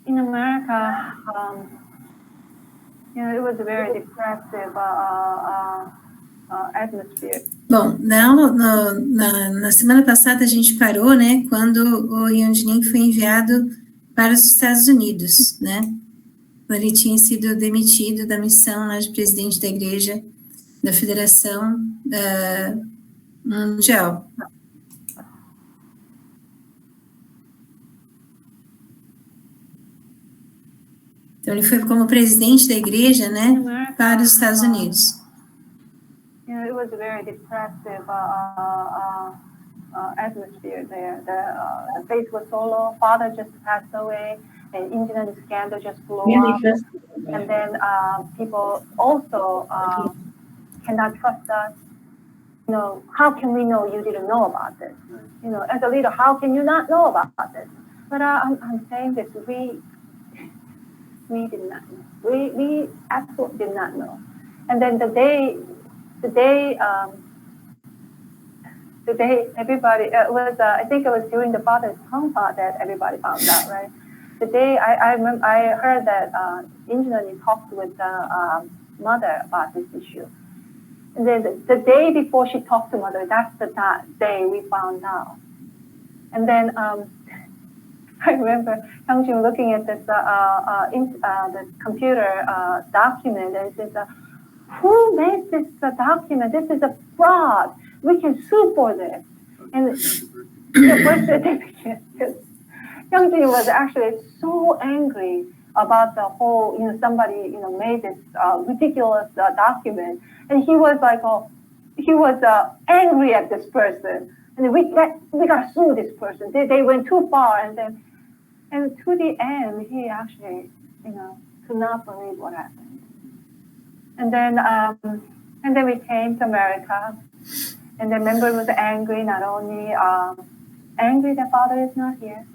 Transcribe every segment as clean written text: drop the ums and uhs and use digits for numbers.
in America, it was a very depressive atmosphere. Bom, na semana passada a gente parou, né, quando o Yeon foi enviado para os Estados Unidos, né? Ele tinha sido demitido da missão lá de presidente da igreja da Federação Mundial. Então, ele foi como presidente da igreja, né, para os Estados Unidos. It was a very depressive atmosphere there. The faith was so low. Father just passed away. An engineering scandal just blew up. And then people also cannot trust us. How can we know you didn't know about this? As a leader, how can you not know about this? But I'm saying this, we did not know. We absolutely did not know. And then the day everybody was, I think it was during the father's compound that everybody found out, right? The day I heard that engineering talked with the mother about this issue. And then the day before she talked to mother, that's the day we found out. And then I remember Hyungjin looking at this the computer document, and says, "Who made this document? This is a fraud. We can sue for this." And the birth certificate, Hyungjin was actually so angry about the whole, somebody, made this ridiculous document, and he was like, angry at this person, and we gotta sue this person. They went too far, and to the end, he actually, could not believe what happened. And then we came to America, and the member was angry, not only angry that father is not here,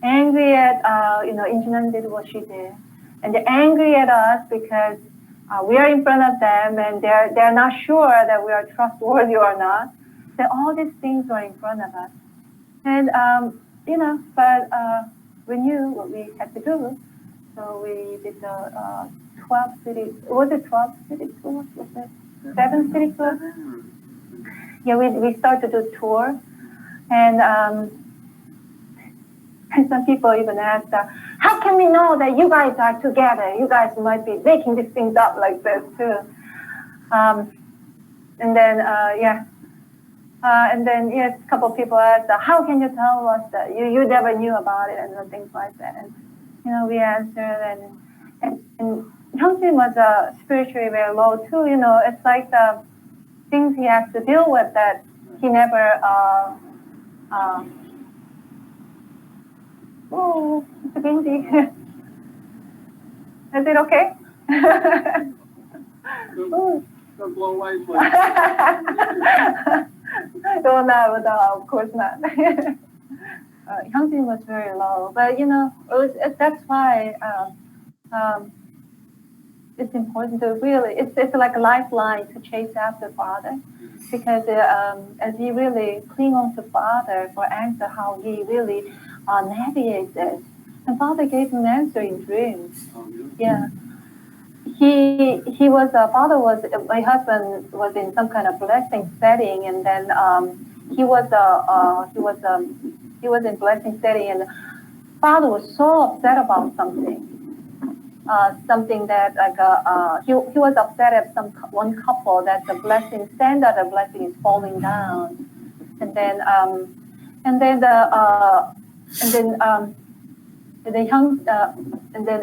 angry at, Incheon did what she did, and they're angry at us because we are in front of them, and they're not sure that we are trustworthy or not. That all these things are in front of us, and but we knew what we had to do, so we did the 12 city. Was it 12 city tour? Was it 7 city tour? Yeah, we started to do tour, and some people even asked, how can we know that you guys are together? You guys might be making these things up like this too. And then yes, a couple of people asked, how can you tell us that you never knew about it, and things like that. And we answered, and Hyungjin was spiritually very low too. It's like the things he has to deal with that he never. Oh, it's windy. Is it okay? Don't blow away, please. No, of course not. Hyungjin was very low, but that's why it's important to really, it's like a lifeline to chase after Father, because as he really cling on to Father for answer, how he really navigates this, and Father gave him answer in dreams. Yeah. He was my husband was in some kind of blessing setting, and then he was in blessing setting, and Father was so upset about something that he was upset at one couple that the blessing standard of blessing is falling down, and then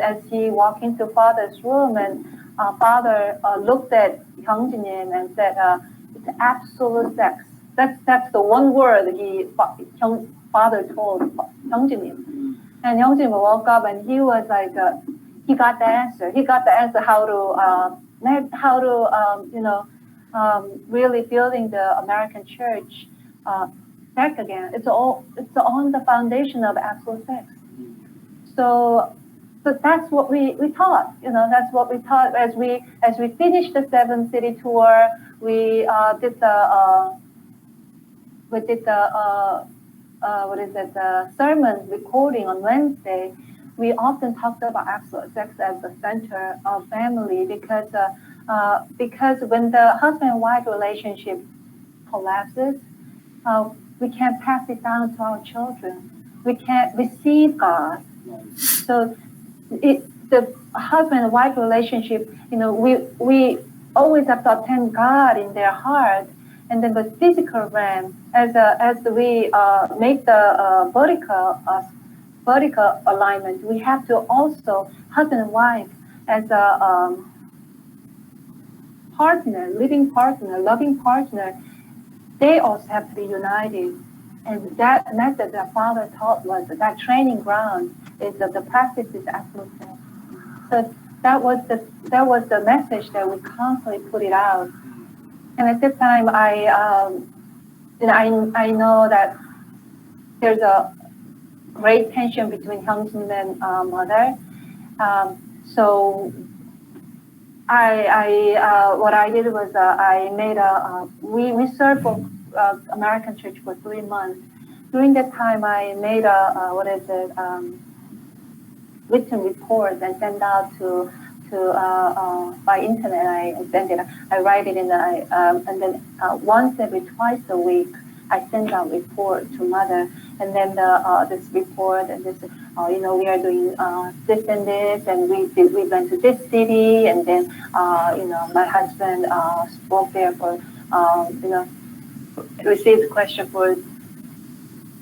as he walked into Father's room, and Father looked at Hyungjin and said, "It's absolute sex." That's the one word Father told Hyungjin. And Hyungjin woke up, and he was like, he got the answer. He got the answer how to really building the American church back again. It's on the foundation of absolute sex. So that's what we taught. That's what we taught as we finished the 7-city tour. We did the sermon recording on Wednesday. we often talk about absolute sex as the center of family because when the husband and wife relationship collapses, we can't pass it down to our children. We can't receive God. So the husband and wife relationship, we always have to attend God in their heart. And then the physical realm, as we make the vertical alignment, we have to also, husband and wife, as a partner, living partner, loving partner, they also have to be united. And that method that Father taught was that training ground is that the practice is absolute sex. So that was the message that we constantly put it out. And at this time, I know that there's a great tension between Hyungjin and mother. So what I did was I made we served for American church for 3 months. During that time, I made written report and sent out to by internet. I send it. I write it and then once every twice a week, I send out report to mother. And then this report and this, we are doing this and this, and we went to this city, and then my husband spoke there for received question for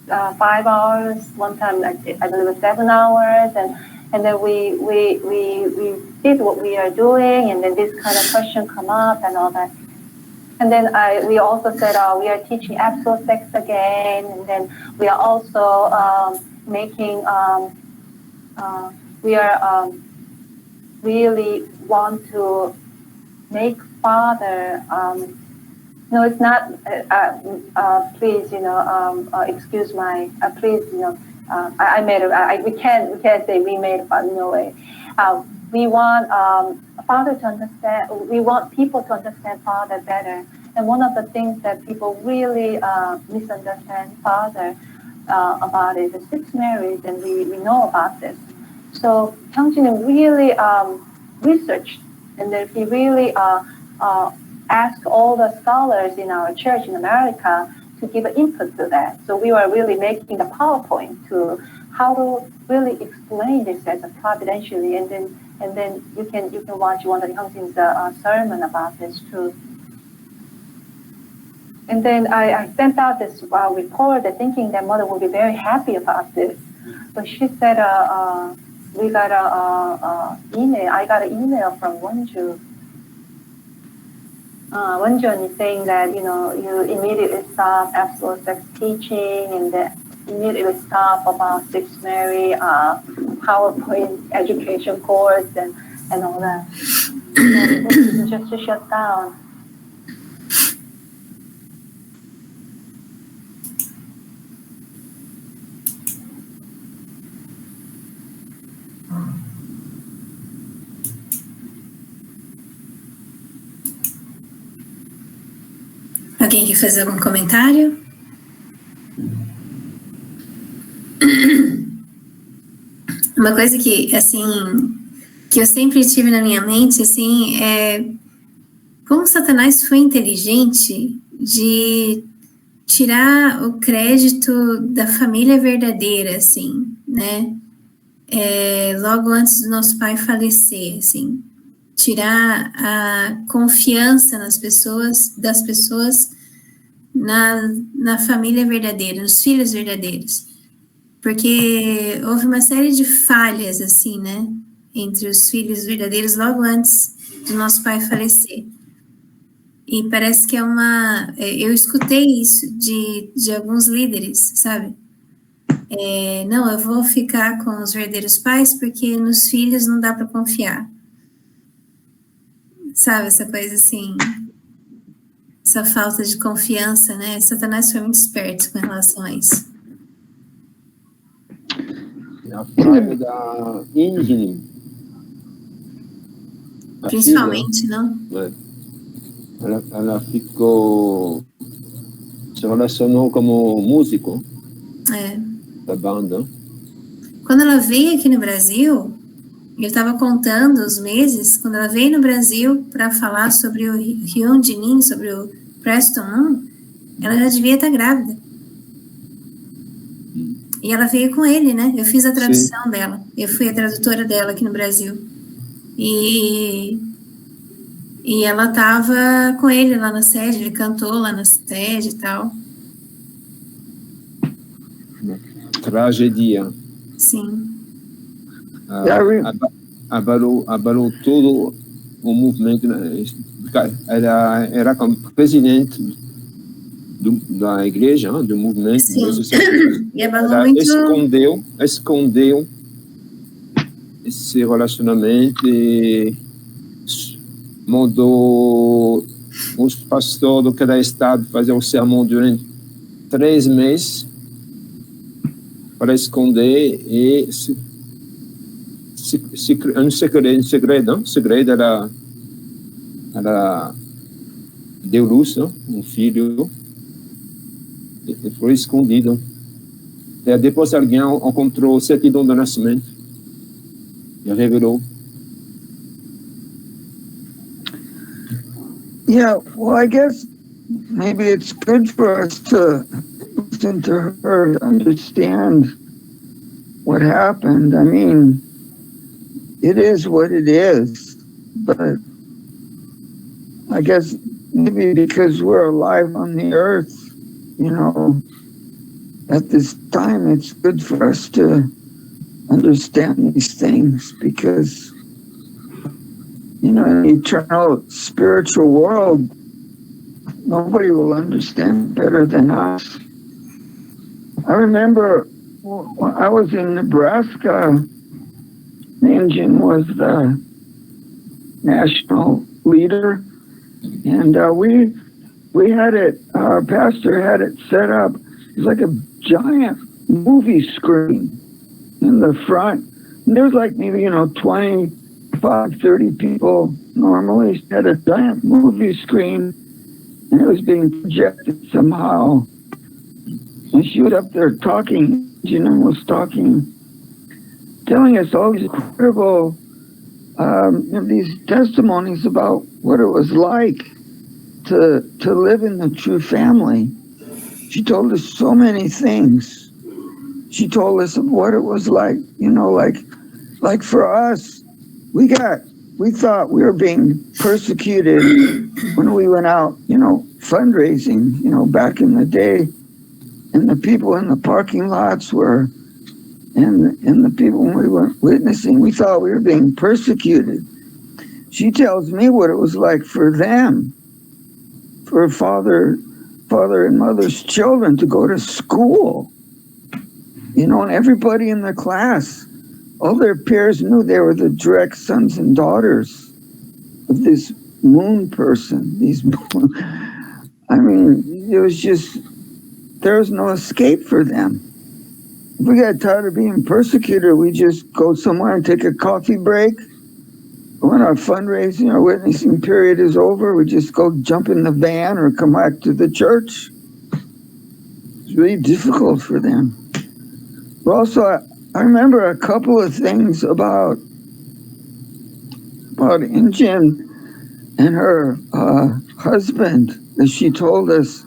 5 hours. One time I believe it was 7 hours, and then we did what we are doing, and then this kind of question come up and all that. And then we also said, we are teaching absolute sex again, and then we are also making, we are really want to make Father, no, it's not, please, excuse my, please, I made it, we can't say we made it, but no way. We want Father to understand, we want people to understand Father better. And one of the things that people really misunderstand Father about is the 6 marriage, and we know about this. So Hyungjin really researched, and then he really asked all the scholars in our church in America to give input to that. So we were really making the PowerPoint to how to really explain this as a providentially, and then you can watch one of the Hyungjin's sermon about this too. And then I sent out this report, thinking that mother would be very happy about this. But she said, we got a email. I got an email from Wonju. Wonju is saying that you immediately stop absolute sex teaching, and then immediately stop about 6 Mary PowerPoint education course and all that. And just to shut down. Alguém quer fazer algum comentário? Uma coisa que, assim, que eu sempre tive na minha mente, assim, é como Satanás foi inteligente de tirar o crédito da família verdadeira, assim, né? Logo antes do nosso pai falecer, assim, tirar a confiança das pessoas na família verdadeira, nos filhos verdadeiros, porque houve uma série de falhas, assim, né, entre os filhos verdadeiros logo antes do nosso pai falecer. E parece que eu escutei isso de alguns líderes, sabe? Não, eu vou ficar com os verdadeiros pais porque nos filhos não dá para confiar. Sabe, essa coisa assim, essa falta de confiança, né? Satanás foi muito esperto com relação a isso. A falha da Ingrid. Principalmente, não? Ela ficou... se relacionou como músico da banda. Quando ela veio aqui no Brasil, eu estava contando os meses, quando ela veio no Brasil para falar sobre o Yeon Jinin, sobre o Preston Moon, ela já devia estar grávida. E ela veio com ele, né? Eu fiz a tradução dela. Eu fui a tradutora dela aqui no Brasil. E ela estava com ele lá na sede, ele cantou lá na sede e tal. Tragédia. Sim. Abalou todo o movimento. Era como presidente da igreja, do movimento. Sim. E abalou muito. Escondeu esse relacionamento e mandou os pastores de cada estado fazer um sermão durante 3 meses para esconder e segredo ela deu luz, não? Um filho e foi escondido. E depois alguém encontrou certidão de nascimento e revelou. Yeah, well, I guess maybe it's good for us to listen to her, understand what happened. I mean, it is what it is, but I guess maybe because we're alive on the earth, at this time, it's good for us to understand these things because, in the eternal spiritual world, nobody will understand better than us. I remember when I was in Nebraska, Yeon was the national leader, and we had it, our pastor had it set up. It was like a giant movie screen in the front. And there was like maybe, 25, 30 people normally. Had a giant movie screen, and it was being projected somehow. And she was up there talking, was talking, telling us all these incredible these testimonies about what it was like to live in the true family. She told us so many things. She told us what it was like, like for us, we thought we were being persecuted when we went out, fundraising, back in the day. And the people in the parking lots were, and the people when we were witnessing, we thought we were being persecuted. She tells me what it was like for them, for father and mother's children to go to school. And everybody in the class, all their peers knew they were the direct sons and daughters of this moon person. I mean, it was just, there was no escape for them. If we got tired of being persecuted, we just go somewhere and take a coffee break. When our fundraising, our witnessing period is over, we just go jump in the van or come back to the church. It's really difficult for them. But also, I remember a couple of things about Injin and her husband that she told us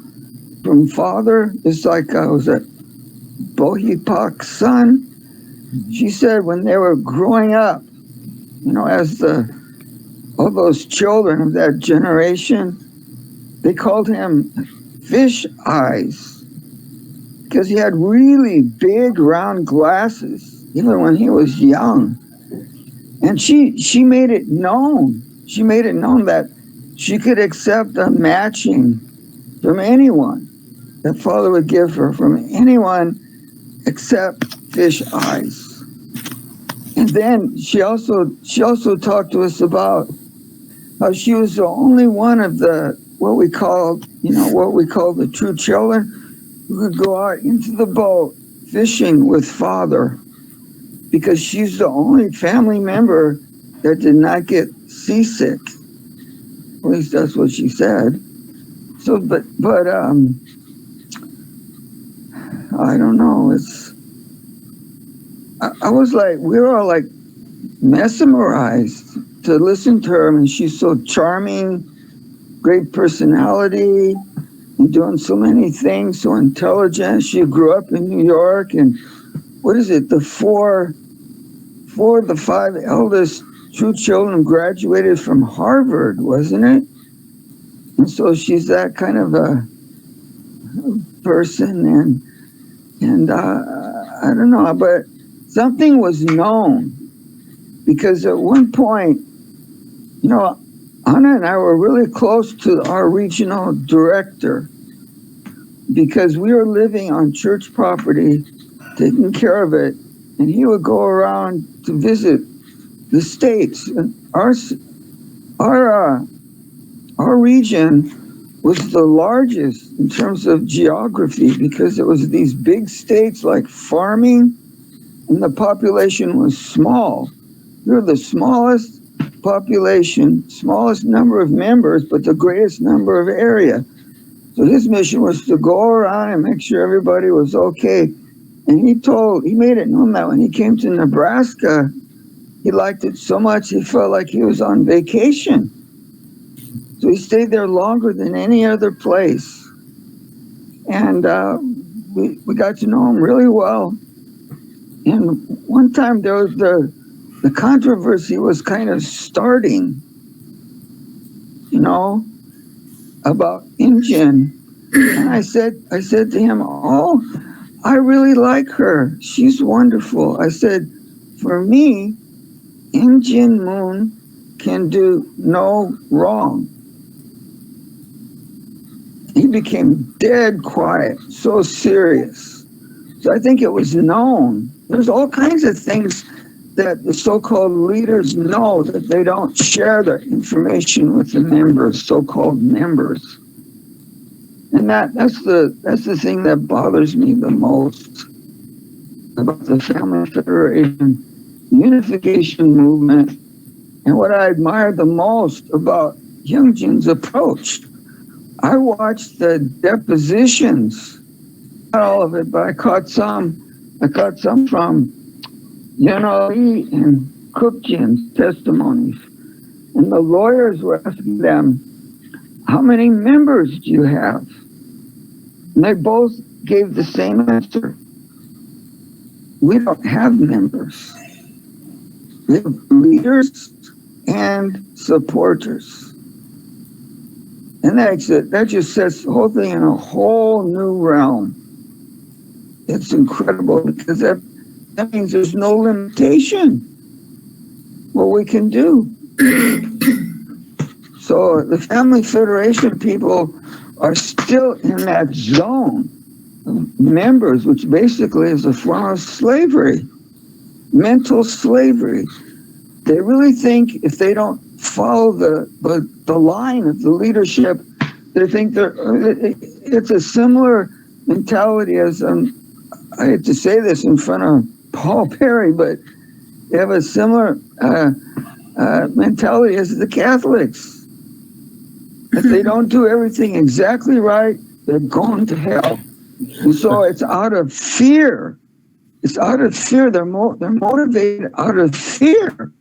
from father. It's like, was it Bohipak's son? She said when they were growing up, as all those children of that generation, they called him Fish Eyes because he had really big round glasses, even when he was young. And she made it known. She made it known that she could accept a matching from anyone that father would give her, from anyone except Fish Eyes. And then she also talked to us about how she was the only one of the what we call the true children who could go out into the boat fishing with father, because she's the only family member that did not get seasick. At least that's what she said. So, but I don't know. we were all like mesmerized to listen to her. I mean, she's so charming, great personality, and doing so many things, so intelligent. She grew up in New York, and what is it? The five eldest true children graduated from Harvard, wasn't it? And so she's that kind of a person, and I don't know, but something was known, because at one point, you know, Anna and I were really close to our regional director, because we were living on church property, taking care of it, and he would go around to visit the states. And our region was the largest in terms of geography, because it was these big states like farming, and the population was small. We were the smallest population, smallest number of members, but the greatest number of area. So his mission was to go around and make sure everybody was okay. And he made it known that when he came to Nebraska, he liked it so much he felt like he was on vacation. So he stayed there longer than any other place. And we got to know him really well. And one time there was the controversy was kind of starting, you know, about Injin. And I said to him, "Oh, I really like her. She's wonderful." I said, "For me, Injin Moon can do no wrong." He became dead quiet, so serious. So I think it was known. There's all kinds of things that the so-called leaders know that they don't share the information with the members, so-called members. And that's the thing that bothers me the most about the Family Federation unification movement, and what I admire the most about Hyungjin's approach. I watched the depositions, not all of it, but I caught some from Yeon and Cookjin's testimonies. And the lawyers were asking them, "How many members do you have?" And they both gave the same answer. "We don't have members. We have leaders and supporters." And that just sets the whole thing in a whole new realm. It's incredible, because that means there's no limitation what we can do. So the Family Federation people are still in that zone of members, which basically is a form of slavery, mental slavery. They really think if they don't follow the line of the leadership, they think it's a similar mentality as, I hate to say this in front of Paul Perry, but they have a similar mentality as the Catholics. If they don't do everything exactly right, they're going to hell. And so it's out of fear. It's out of fear. They're motivated out of fear.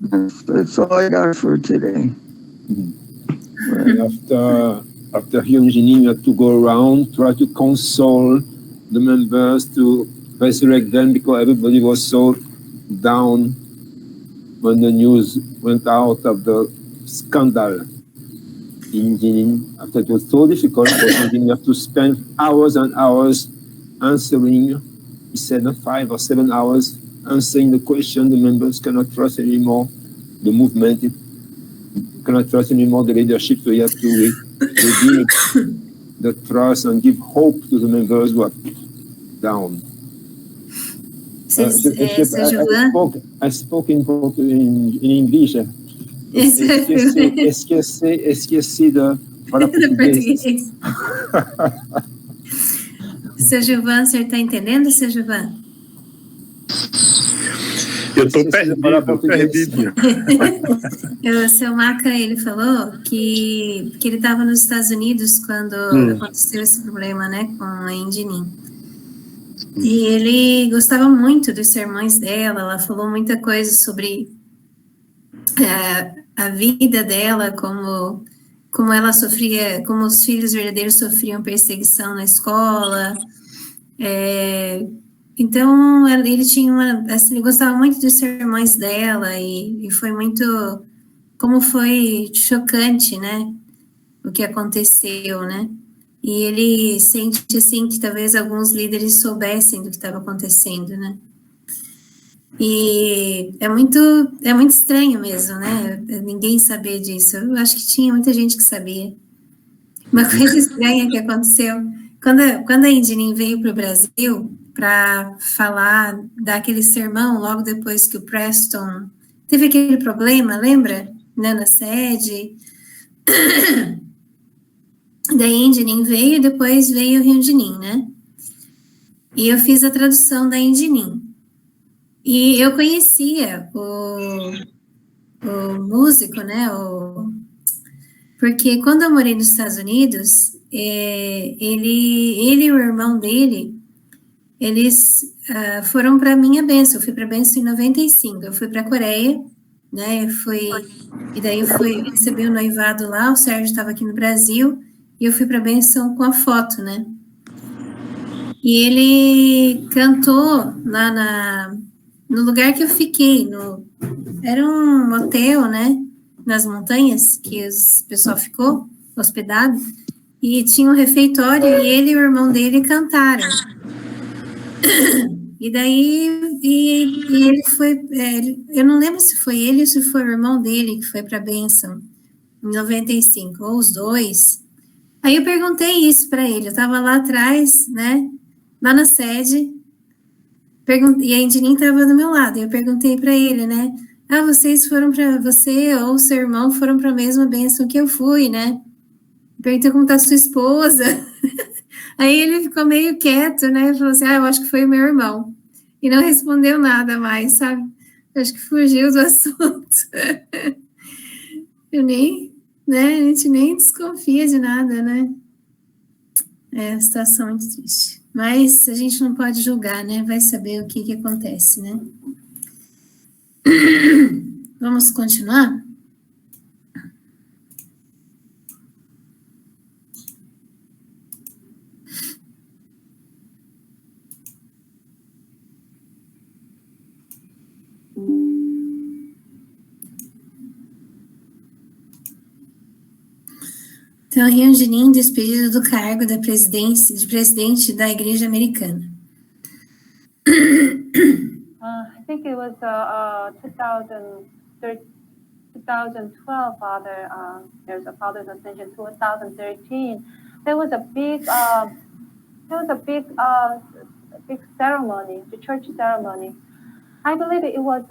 That's all I got for today. After Hyungjin, you had to go around, try to console the members, to resurrect them, because everybody was so down when the news went out of the scandal in Jinin. After it was so difficult for Hyungjin, you have to spend hours and hours answering. He said 5 or 7 hours answering the question. The members cannot trust anymore the movement, cannot trust anymore the leadership, so you have to rebuild the trust and give hope to the members who are down. I spoke in English. Esqueci da para português. Seu Gilvan, o senhor está entendendo, seu Gilvan? Eu estou perdido. O seu Maca, ele falou que ele estava nos Estados Unidos quando aconteceu esse problema, né, com a Indinim. E ele gostava muito dos sermões dela, ela falou muita coisa sobre a vida dela, como ela sofria, como os filhos verdadeiros sofriam perseguição na escola. Então, ele tinha assim, ele gostava muito dos sermões dela e foi muito, como foi chocante, né, o que aconteceu, né? E ele sente, assim, que talvez alguns líderes soubessem do que estava acontecendo, né? E é muito estranho mesmo, né? Ninguém saber disso. Eu acho que tinha muita gente que sabia. Uma coisa estranha que aconteceu, quando a Indirim veio para o Brasil para falar, dar aquele sermão, logo depois que o Preston teve aquele problema, lembra? Né, na sede. Daí Indirim veio e depois veio o Hyunjin, né? E eu fiz a tradução da Indirim. E eu conhecia o músico, né? Porque quando eu morei nos Estados Unidos, ele e o irmão dele, eles foram para a minha bênção. Eu fui para a bênção em 95. Eu fui para a Coreia, né? E daí eu fui receber o noivado lá. O Sérgio estava aqui no Brasil e eu fui para a bênção com a foto, né? E ele cantou lá no lugar que eu fiquei. Era um hotel, né? Nas montanhas que o pessoal ficou hospedado. E tinha um refeitório e ele e o irmão dele cantaram. E daí, ele foi, eu não lembro se foi ele ou se foi o irmão dele que foi para a bênção em 95, ou os dois. Aí eu perguntei isso para ele, eu estava lá atrás, né, lá na sede, e a Indirim estava do meu lado, e eu perguntei para ele, né, vocês foram para, você ou seu irmão foram para a mesma bênção que eu fui, né? Perguntei como está sua esposa. Aí ele ficou meio quieto, né? Falou assim, eu acho que foi o meu irmão. E não respondeu nada mais, sabe? Acho que fugiu do assunto. A gente nem desconfia de nada, né? É uma situação muito triste. Mas a gente não pode julgar, né? Vai saber o que acontece, né? Vamos continuar? Então, Hyunjin despedido do cargo de presidente da Igreja Americana. I think it was 2012, Father. There's a Father's Ascension 2013. There was a big ceremony, the church ceremony. I believe it was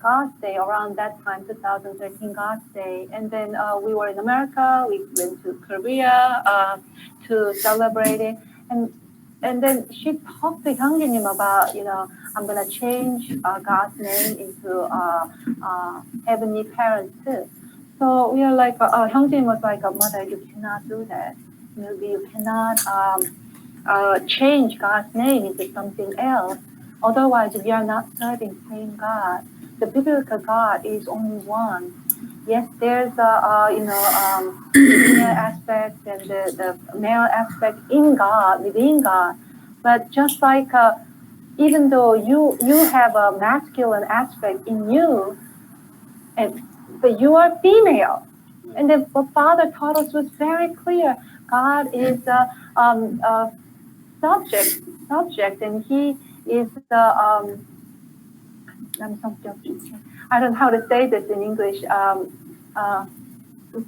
God's Day around that time, 2013 God's Day. And then we were in America. We went to Korea to celebrate it. And then she talked to Hyunjin about, I'm going to change God's name into Heavenly Parents too. So we are like, Hyunjin was like, Mother, you cannot do that. You cannot change God's name into something else. Otherwise, we are not serving the same God. The biblical God is only one. Yes, there's the female aspect and the male aspect in God, within God. But just like even though you have a masculine aspect in you, but you are female. And then what Father taught us was very clear. God is a subject, and He is the I don't know how to say this in English.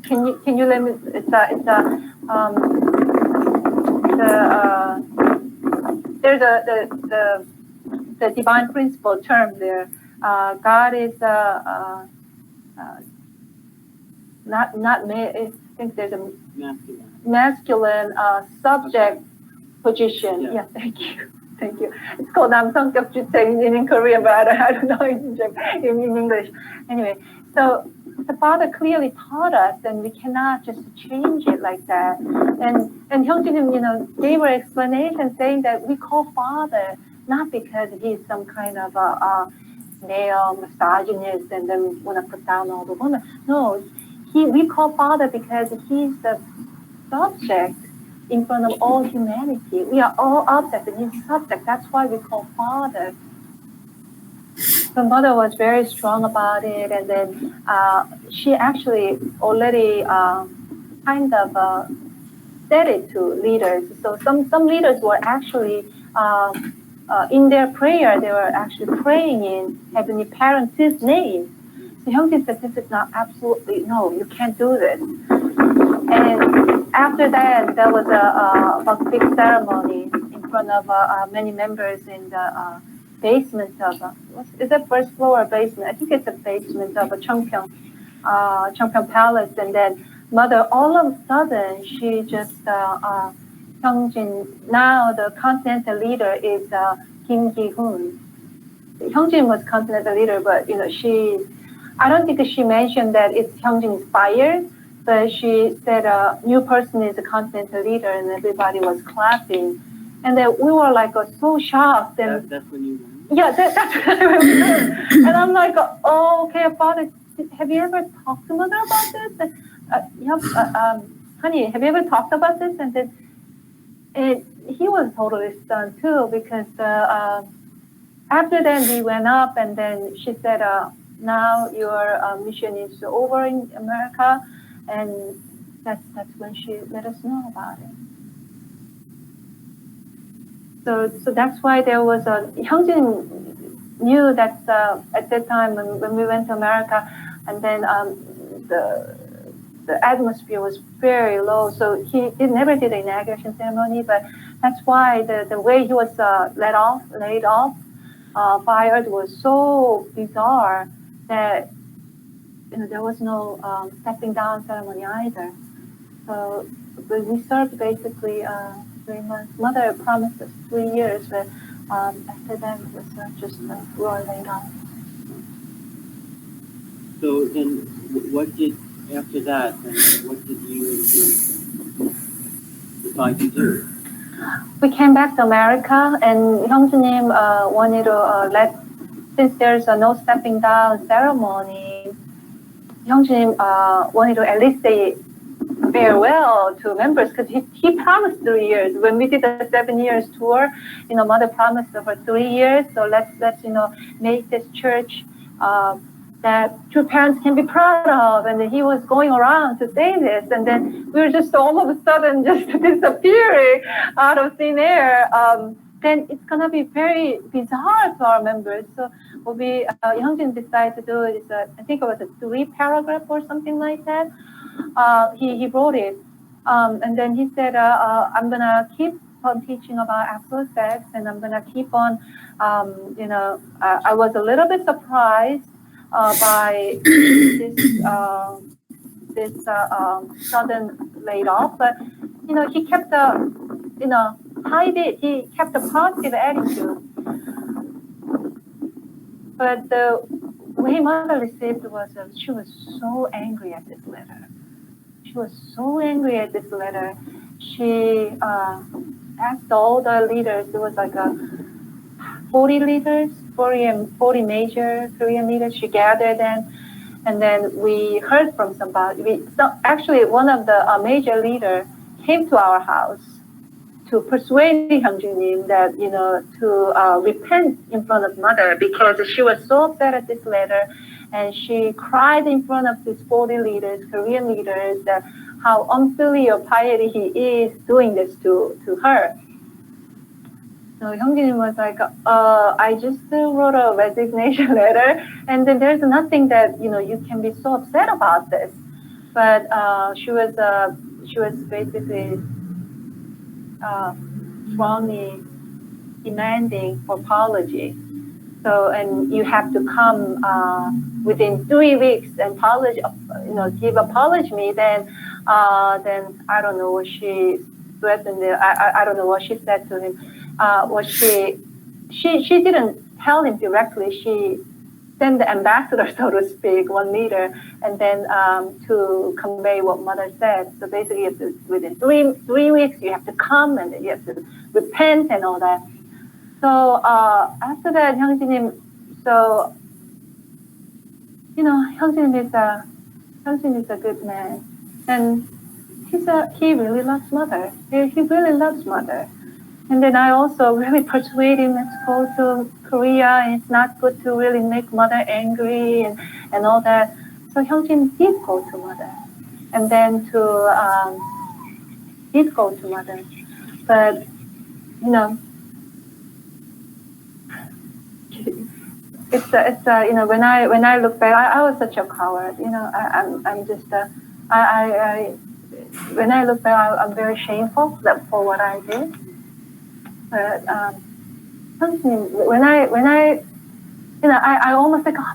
Can you let me? There's the divine principle term there. God is not male. I think there's a masculine subject position. Yeah, thank you. Thank you. It's called 남성격 주체 in Korean, but I don't know in English. Anyway, so the Father clearly taught us, and we cannot just change it like that. And Hyunjin, gave an explanation saying that we call Father not because he's some kind of a male misogynist and then want to put down all the women. No, we call father because he's the subject in front of all humanity. We are all object and he's subject. That's why we call father. So mother was very strong about it, and then she actually already kind of said it to leaders. So some leaders were actually in their prayer, they were actually praying in Heavenly Parents' name. So Hyungjin said, this is not absolutely, no, you can't do this. And after that, there was a big ceremony in front of many members in the basement of, is it first floor or basement? I think it's a basement of a Cheongpyeong Palace. And then mother, all of a sudden, she just, Hyungjin, now the continental leader is Kim Gi-hoon. Hyungjin was continental leader, but I don't think she mentioned that it's Hyungjin's fired, but she said a new person is the continental leader, and everybody was clapping. And then we were like so shocked. And that's when you. Yeah, that's what I remember. And I'm like, oh, okay, father, have you ever talked to mother about this? Honey, have you ever talked about this? And then he was totally stunned too, because after that we went up, and then she said, now your mission is over in America, and that's when she let us know about it. So that's why there was Hyungjin knew that at that time when we went to America, and then the atmosphere was very low, so he never did an inauguration ceremony. But that's why the way he was laid off, fired, was so bizarre that there was no stepping down ceremony either. So we served basically 3 months. Mother promised us 3 years, but after that it was just we were laid off. So then, what did after that? What did you decide to do? We came back to America, and Hyungjin wanted to since there's no stepping down ceremony, Hyungjin wanted to at least say farewell to members, because he promised 3 years. When we did the 7 years tour, mother promised for 3 years. So let's make this church that true parents can be proud of. And then he was going around to say this, and then we were just all of a sudden just disappearing out of thin air. Then it's gonna be very bizarre to our members. So what Hyungjin decided to do is I think it was a 3-paragraph or something like that. He wrote it, and then he said, I'm gonna keep on teaching about absolute sex, and I'm gonna keep on, I was a little bit surprised by this sudden laid off, but he kept he kept a positive attitude. But the way mother received was she was so angry at this letter. She was so angry at this letter. She asked all the leaders. There was like 40 leaders, 40 major Korean leaders. She gathered them, and then we heard from somebody. Actually, one of the major leaders came to our house to persuade Hyungjin that to repent in front of mother, because she was so upset at this letter. And she cried in front of these 40 leaders, Korean leaders, that how unfilial piety he is doing this to her. So Hyungjin was like, I just wrote a resignation letter, and then there's nothing that you can be so upset about this. But she was basically strongly demanding for apology. So, and you have to come within 3 weeks and give apology me. Then I don't know what she threatened. I don't know what she said to him. She didn't tell him directly. She sent the ambassador, so to speak, one leader, and then to convey what mother said. So basically, within 3 weeks, you have to come, and then you have to repent and all that. So after that, 형제님, so 형제님 is a good man, and he really loves mother. He really loves mother. And then I also really persuade him, let's go to Korea, and it's not good to really make mother angry and all that. So Hyungjin did go to mother, and then did go to mother. But, when I look back, I was such a coward. I'm just, when I look back, I'm very shameful for what I did. But when I almost like, oh,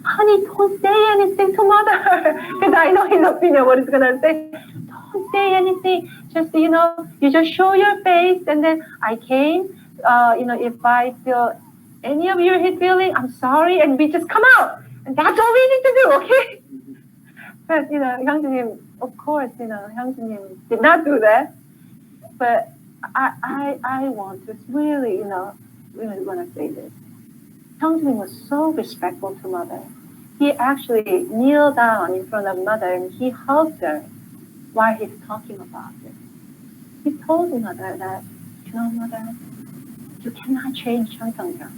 honey, don't say anything to mother, because I know his opinion, what he's gonna say. Don't say anything. Just you just show your face, and then I came. If I feel any of your hate feeling, I'm sorry, and we just come out, and that's all we need to do, okay? But 형제님, of course, 형제님 did not do that. But I want to really, really want to say this. Hyungjin was so respectful to mother. He actually kneeled down in front of mother and he hugged her while he's talking about it. He told mother that, mother, you cannot change Cheonseongjang.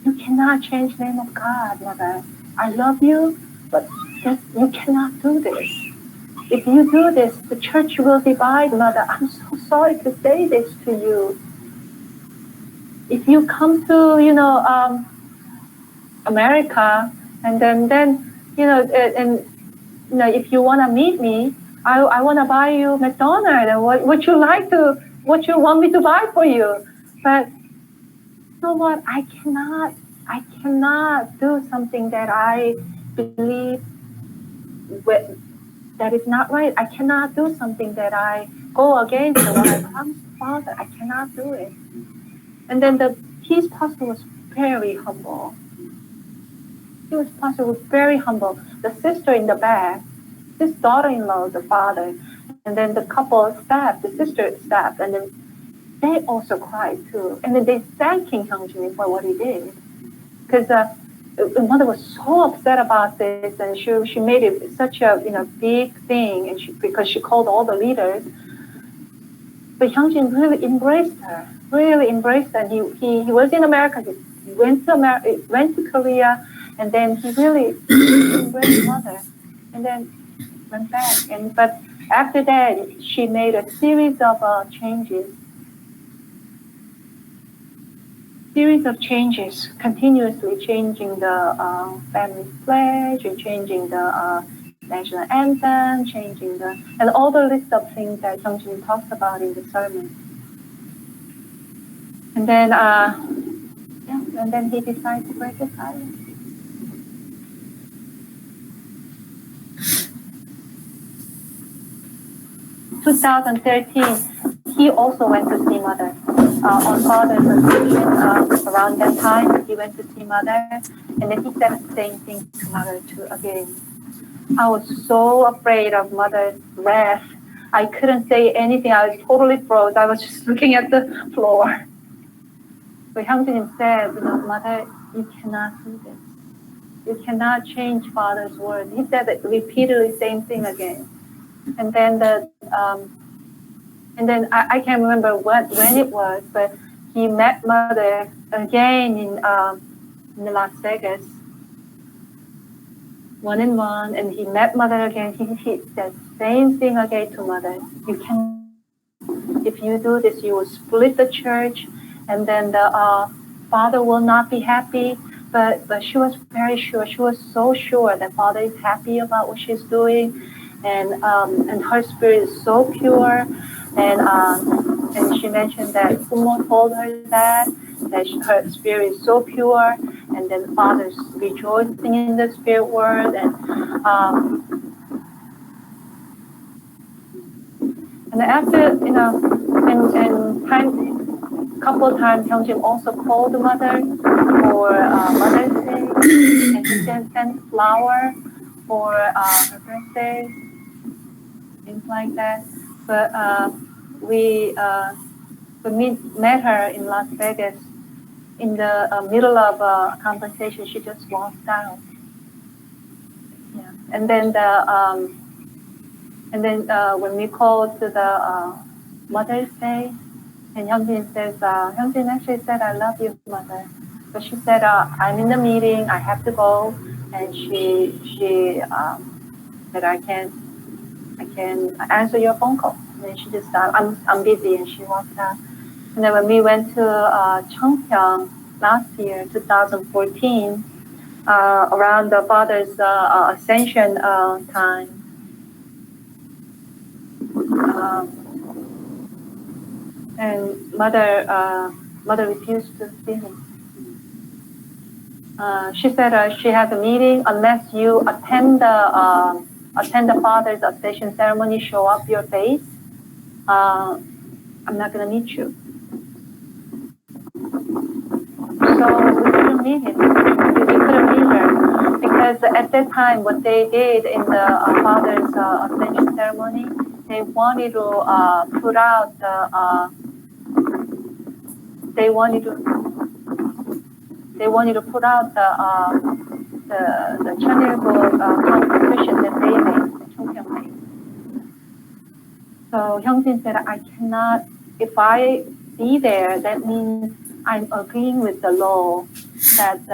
You cannot change the name of God, mother. I love you, but you cannot do this. If you do this, the church will divide, mother. I'm so sorry to say this to you. If you come to, America, and then if you want to meet me, I want to buy you McDonald's. And what you want me to buy for you? But you know what? I cannot do something that I believe that is not right. I cannot do something that I go against what I promised Father. I cannot do it. And then his pastor was very humble. His pastor was very humble. The sister in the back, his daughter-in-law, the father, and then the couple staff, the sister staff, and then they also cried too. And then they thanked King Hyungjin for what he did. Because the mother was so upset about this, and she made it such a big thing, and because she called all the leaders. But Hyungjin really embraced her, and he was in America. He went to Korea, and then he really embraced mother, and then went back. But after that, she made a series of changes, continuously changing the family pledge, and changing the national anthem, and all the list of things that Hyungjin talks about in the sermon. And then, and then he decided to break his silence. In 2013, he also went to see mother. On Father's occasion, around that time, he went to see mother, and then he said the same thing to mother too again. I was so afraid of mother's wrath. I couldn't say anything. I was totally froze. I was just looking at the floor. But Hyungjin said, mother, you cannot do this. You cannot change Father's word. He said it repeatedly, same thing again. And then I can't remember when it was, but he met mother again in Las Vegas, one-on-one, and he met mother again. He said same thing again to mother. If you do this, you will split the church, and then the Father will not be happy. But she was very sure. She was so sure that Father is happy about what she's doing, and her spirit is so pure. And she mentioned that Kumo told her that her spirit is so pure, and then Father's rejoicing in the spirit world, and after couple of times, Hyungjin also called the mother for Mother's Day, and he sent flower for her birthday, things like that. But we met her in Las Vegas in the middle of a conversation, she just walked out. Yeah. And then when we called to the Mother's Day, and Hyunjin says, Hyunjin actually said, "I love you, Mother." But she said, "I'm in the meeting, I have to go," and she said, "I can answer your phone call." And then she just said, I'm busy," and she walked out. And then when we went to Cheongpyeong last year, 2014, around the Father's Ascension time, and Mother refused to see me. She said she has a meeting. Unless you attend the Father's Ascension ceremony, show up your face, I'm not going to meet you. So we couldn't meet him. We couldn't meet her because at that time, what they did in the Father's Ascension ceremony, they wanted to put out the. They wanted to put out the Cheonilgo constitution that they made, the Cheongpyeong made. So Hyunjin said, "I cannot. If I be there, that means I'm agreeing with the law that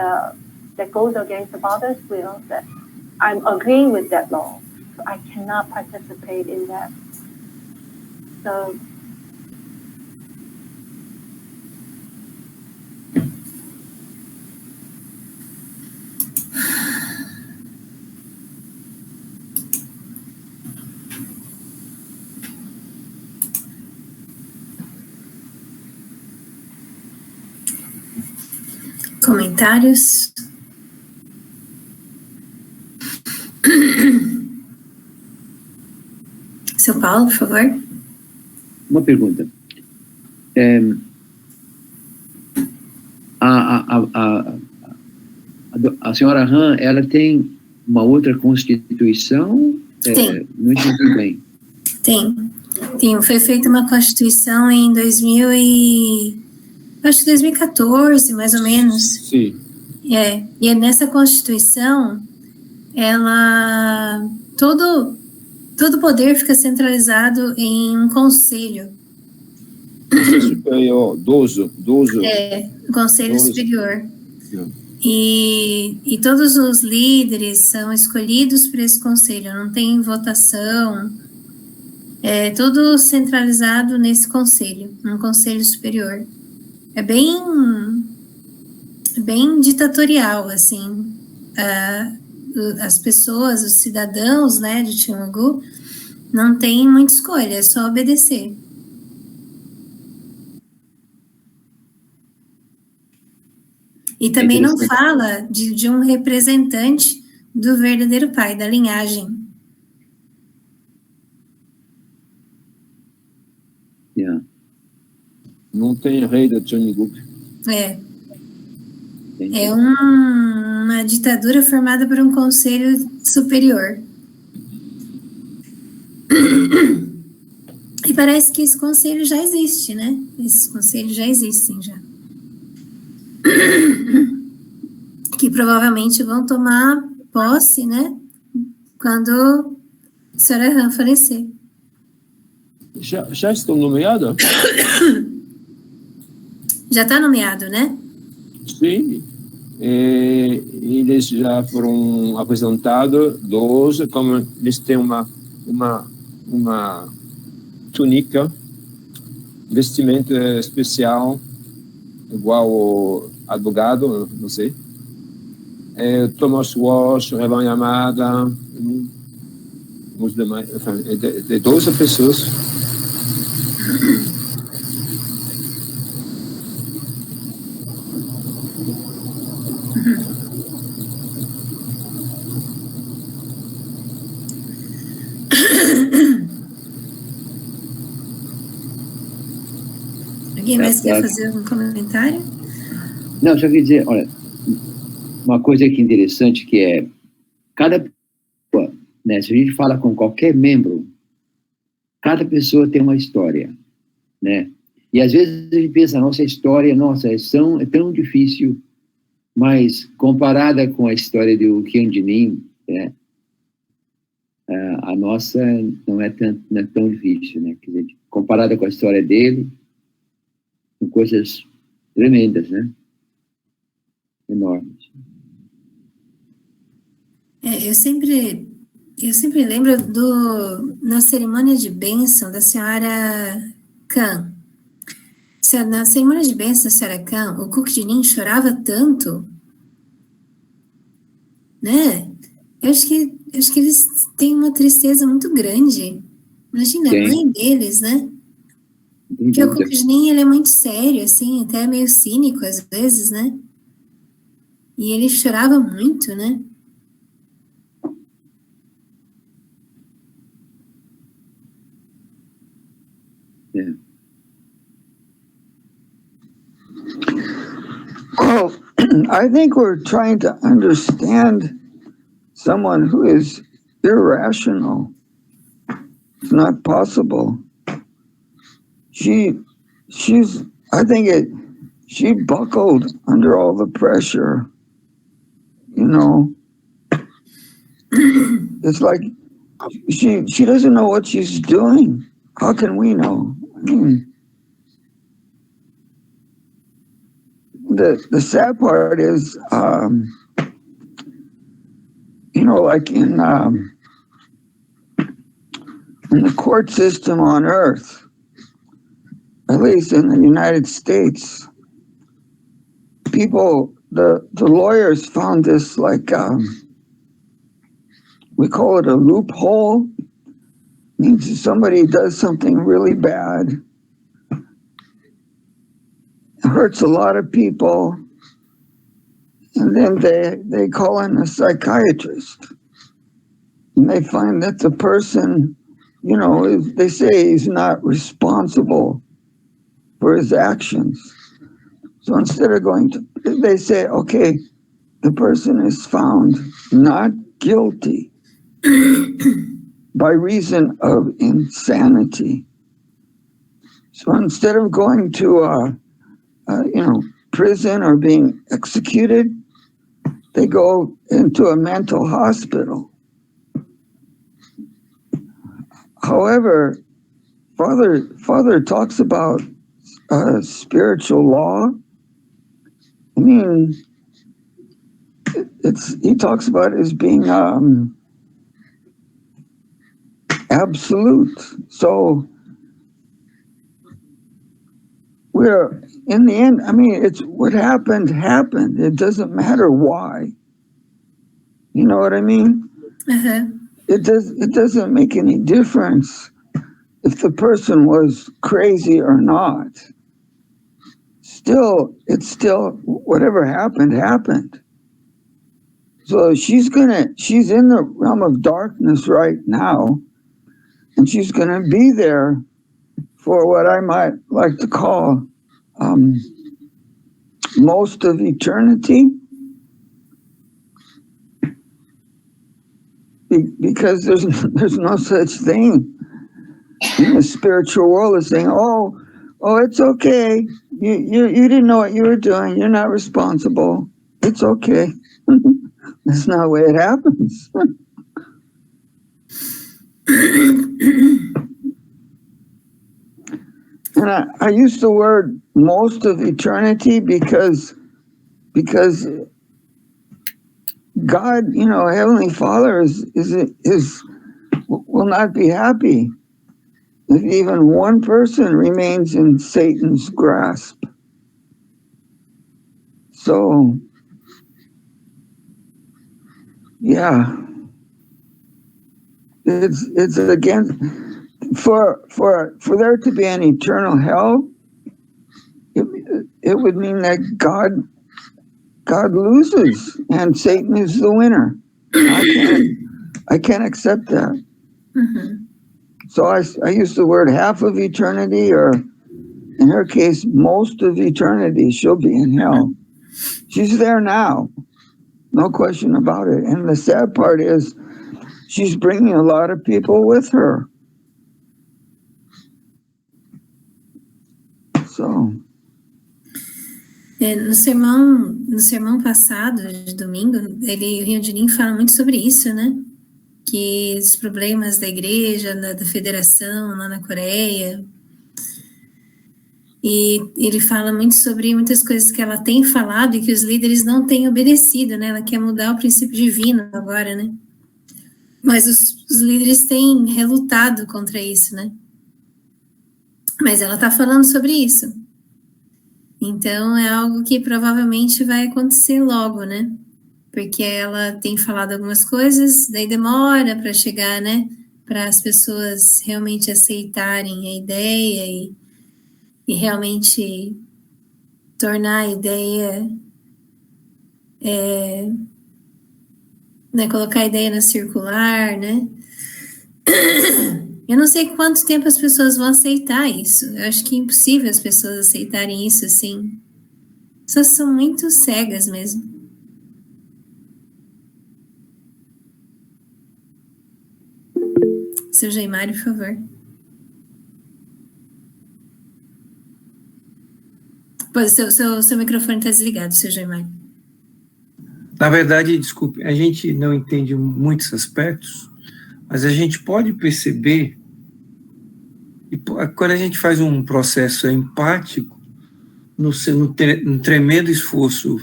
goes against the father's will. That I'm agreeing with that law. So I cannot participate in that." So. Comentários? Seu Paulo, por favor. Uma pergunta. A senhora Han, ela tem uma outra constituição? Tem. Não entendi bem. Tem. Foi feita uma constituição em 2014, mais ou menos. Sim. E nessa constituição, ela todo o poder fica centralizado em um conselho. Superior, 12. Conselho 12. superior. E todos os líderes são escolhidos por esse conselho, não tem votação, é tudo centralizado nesse conselho, num conselho superior. É bem ditatorial, assim. As pessoas, os cidadãos, né, de Cheongu, não tem muita escolha, é só obedecer. E também não fala de um representante do verdadeiro pai, da linhagem. Yeah. Não tem rei da Cheonilgo. É uma ditadura formada por um conselho superior. E parece que esse conselho já existe, né? Esses conselhos já existem, já. Que provavelmente vão tomar posse, né? Quando a senhora Han falecer. Já estão nomeados? Já está nomeado, né? Sim. Eles já foram apresentados, 12, como eles têm uma túnica, vestimento especial, igual o advogado, não sei. Thomas Walsh, Revan Yamada, os demais, de 12 pessoas. Alguém mais quer fazer algum comentário? Não, só queria dizer, olha, uma coisa que é interessante que é, cada pessoa, né, se a gente fala com qualquer membro, cada pessoa tem uma história, né? E às vezes a gente pensa, nossa história, nossa, é tão difícil, mas comparada com a história do Yeon, né, a nossa não é tão difícil, né? Quer dizer, comparada com a história dele, são coisas tremendas, né? Enormes. Eu sempre lembro na cerimônia de bênção da senhora Khan. Na cerimônia de bênção da senhora Khan, o Cook Jinin chorava tanto, né? Eu acho que eles têm uma tristeza muito grande. Imagina, a mãe deles, né? Porque o Cook Jinin, ele é muito sério, assim, até meio cínico às vezes, né? E ele chorava muito, né? Yeah. Well, I think we're trying to understand someone who is irrational. It's not possible. She buckled under all the pressure, you know. It's like she doesn't know what she's doing. How can we know? I mean, the sad part is, you know, like in the court system on Earth, at least in the United States, the lawyers found this, like, we call it a loophole. Means if somebody does something really bad, hurts a lot of people, and then they call in a psychiatrist, and they find that the person, you know, they say he's not responsible for his actions. So instead of they say, okay, the person is found not guilty by reason of insanity. So instead of going to prison or being executed, they go into a mental hospital. However, Father talks about spiritual law. I mean, he talks about it as being absolute. So we're, in the end, I mean, it's what happened. It doesn't matter why. You know what I mean? Uh-huh. It doesn't make any difference if the person was crazy or not. It's still whatever happened. So she's in the realm of darkness right now, and she's gonna be there for what I might like to call most of eternity, because there's no such thing in the spiritual world as saying, oh, it's okay. You didn't know what you were doing. You're not responsible. It's okay. That's not the way it happens. And I use the word most of eternity because God, you know, Heavenly Father will not be happy if even one person remains in Satan's grasp. So, yeah, it's again for there to be an eternal hell. It would mean that God loses and Satan is the winner. I can't accept that. Mm-hmm. So I use the word half of eternity, or in her case, most of eternity. She'll be in hell. She's there now, no question about it. And the sad part is she's bringing a lot of people with her. so? No sermão passado, de domingo, o Yeon Junin fala muito sobre isso, né? Que os problemas da igreja, da federação lá na Coreia. E ele fala muito sobre muitas coisas que ela tem falado e que os líderes não têm obedecido, né? Ela quer mudar o princípio divino agora, né? Mas os líderes têm relutado contra isso, né? Mas ela está falando sobre isso. Então, é algo que provavelmente vai acontecer logo, né? Porque ela tem falado algumas coisas, daí demora para chegar, né? Para as pessoas realmente aceitarem a ideia e realmente tornar a ideia, né? Colocar a ideia na circular, né? Eu não sei quanto tempo as pessoas vão aceitar isso. Eu acho que é impossível as pessoas aceitarem isso assim. Só são muito cegas mesmo. Seu Jaimário, por favor. Pois, seu microfone está desligado, seu Jaimário. Na verdade, desculpe, a gente não entende muitos aspectos, mas a gente pode perceber, e quando a gente faz um processo empático, no tremendo esforço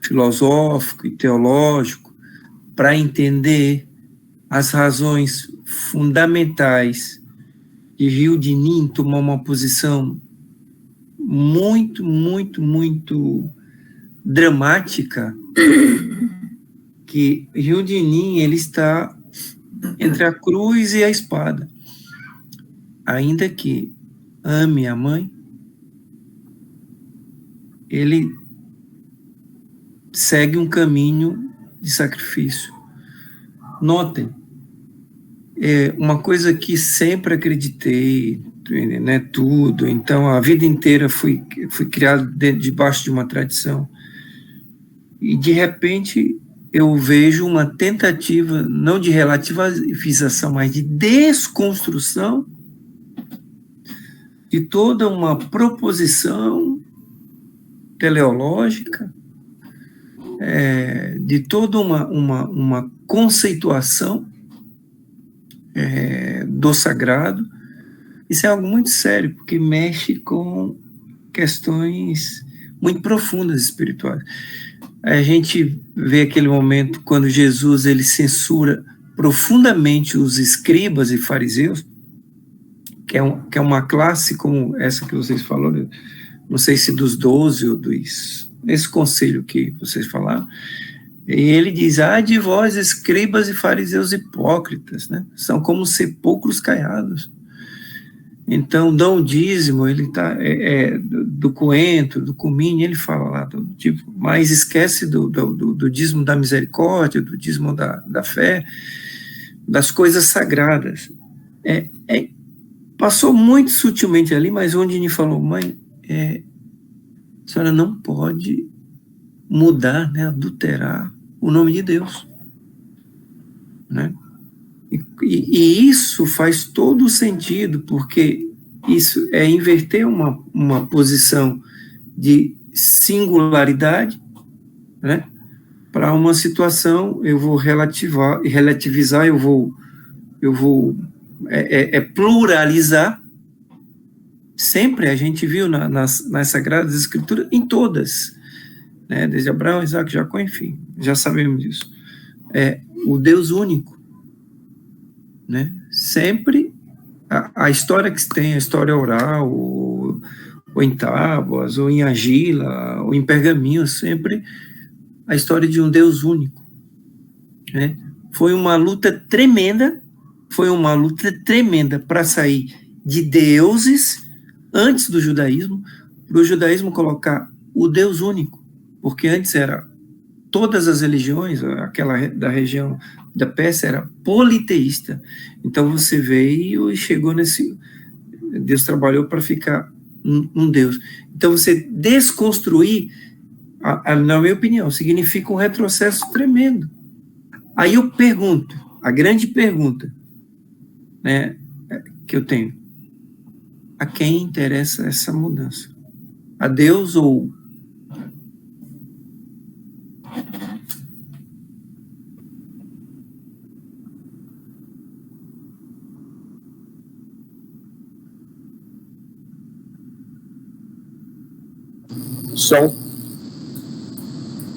filosófico e teológico, para entender as razões fundamentais de Yeon Junin tomar uma posição muito, muito, muito dramática, que Yeon Junin, ele está entre a cruz e a espada. Ainda que ame a mãe, ele segue um caminho de sacrifício. Notem, uma coisa que sempre acreditei, né, tudo, então a vida inteira fui criado debaixo de uma tradição, e de repente eu vejo uma tentativa, não de relativização, mas de desconstrução de toda uma proposição teleológica, de toda uma conceituação do sagrado. Isso é algo muito sério, porque mexe com questões muito profundas espirituais. A gente vê aquele momento quando Jesus ele censura profundamente os escribas e fariseus, que é uma classe como essa que vocês falaram, não sei se dos 12 ou esse conselho que vocês falaram, e ele diz, de vós, escribas e fariseus hipócritas, né? São como sepulcros caiados. Então, dão o dízimo, ele tá, do coentro, do cominho, ele fala lá, mas esquece do dízimo da misericórdia, do dízimo da fé, das coisas sagradas. Passou muito sutilmente ali, mas onde ele falou, mãe, a senhora não pode mudar, né, adulterar o nome de Deus, né? E isso faz todo o sentido, porque isso é inverter uma posição de singularidade, né, para uma situação, eu vou relativizar, eu vou pluralizar. Sempre a gente viu nas Sagradas Escrituras, em todas, né, desde Abraão, Isaac, Jacó, enfim, já sabemos disso. O Deus único, né? Sempre a história que tem, a história oral, ou em tábuas, ou em argila, ou em pergaminho, sempre a história de um Deus único, né? Foi uma luta tremenda para sair de deuses antes do judaísmo, para o judaísmo colocar o Deus único, porque antes era todas as religiões, aquela da região da Pérsia era politeísta. Então você veio e chegou nesse... Deus trabalhou para ficar um Deus. Então você desconstruir, na minha opinião, significa um retrocesso tremendo. Aí eu pergunto, a grande pergunta, né, que eu tenho, a quem interessa essa mudança? a Deus ou... Som.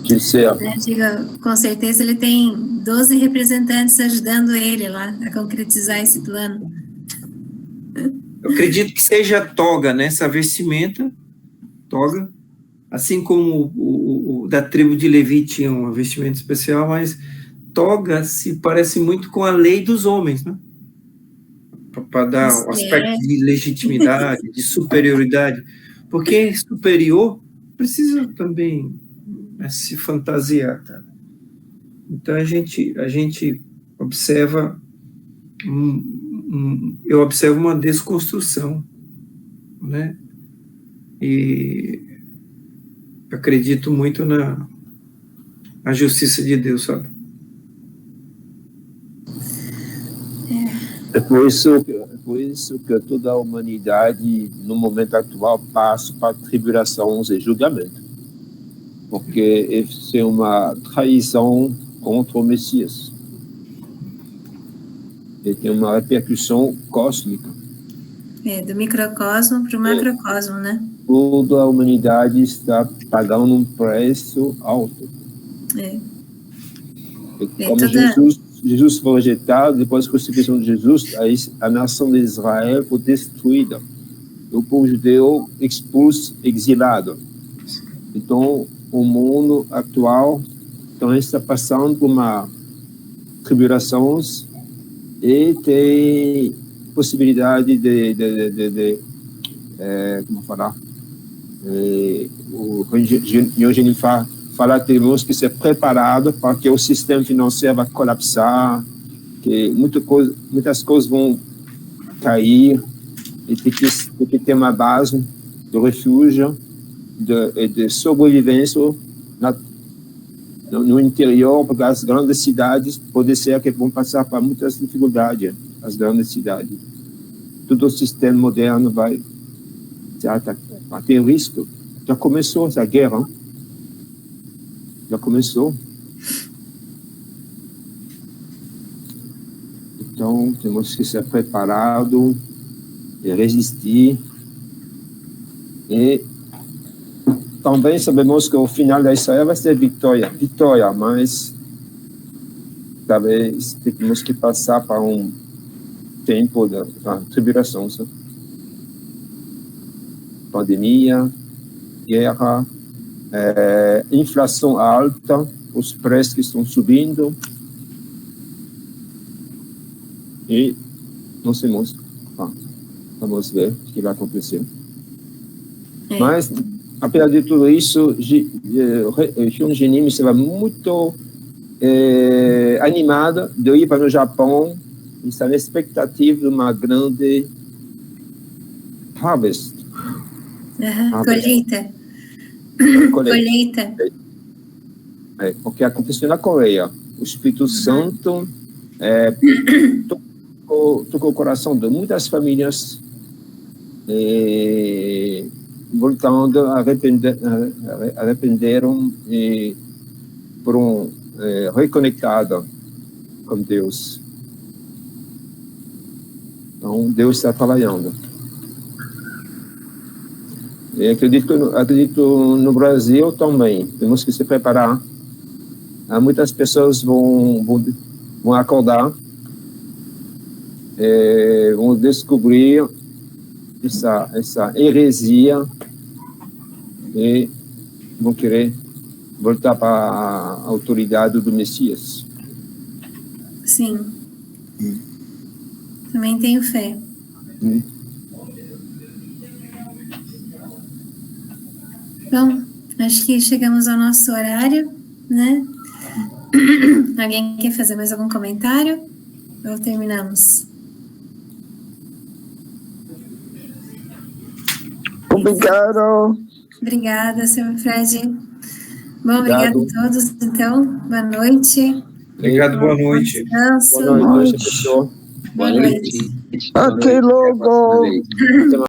De ser. Eu digo, com certeza ele tem 12 representantes ajudando ele lá a concretizar esse plano. Eu acredito que seja a toga, né? Essa vestimenta, toga, assim como o da tribo de Levi tinha uma vestimenta especial, mas toga se parece muito com a lei dos homens, né? Para dar um aspecto de legitimidade, de superioridade, porque superior precisa também, né, se fantasiar, tá? Então a gente observa, eu observo uma desconstrução, né? E acredito muito na justiça de Deus, sabe? É por isso que toda a humanidade, no momento atual, passa para tribulações e julgamento. Porque isso é uma traição contra o Messias. E tem uma repercussão cósmica. Do microcosmo para o macrocosmo, né? Toda a humanidade está pagando um preço alto. Como Jesus foi rejeitado, depois da crucificação de Jesus, a nação de Israel foi destruída. O povo judeu expulso, exilado. Então, o mundo atual também está passando por uma tribulação e tem possibilidade de como falar? O Yeon fala que temos que ser preparados para que o sistema financeiro vai colapsar, que muitas coisas vão cair, e tem que ter uma base de refúgio, de sobrevivência no interior, porque as grandes cidades pode ser que vão passar por muitas dificuldades, as grandes cidades. Todo o sistema moderno vai ter risco. Já começou essa guerra, hein? Já começou. Então, temos que ser preparados e resistir. E também sabemos que o final da história vai ser vitória, mas talvez temos que passar para um tempo da tribulação, sabe? Pandemia, guerra, inflação alta, os preços que estão subindo, e nós temos, vamos ver o que vai acontecer. Mas, apesar de tudo isso, Yeon estava muito animada de ir para o Japão, e está na expectativa de uma grande harvest. Colheita. Porque aconteceu na Coreia. O Espírito Santo tocou o coração de muitas famílias, voltando, arrependeram e foram reconectados com Deus. Então, Deus está trabalhando. E acredito no Brasil também. Temos que se preparar. Muitas pessoas vão acordar, vão descobrir essa heresia e vão querer voltar para a autoridade do Messias. Sim. Também tenho fé. Bom, acho que chegamos ao nosso horário, né? Alguém quer fazer mais algum comentário? Ou terminamos? Obrigado. Obrigada, Sr. Fred. Bom, obrigado a todos, então. Boa noite. Obrigado, boa noite. Descanso. Boa noite, pessoal. Boa noite. Até logo.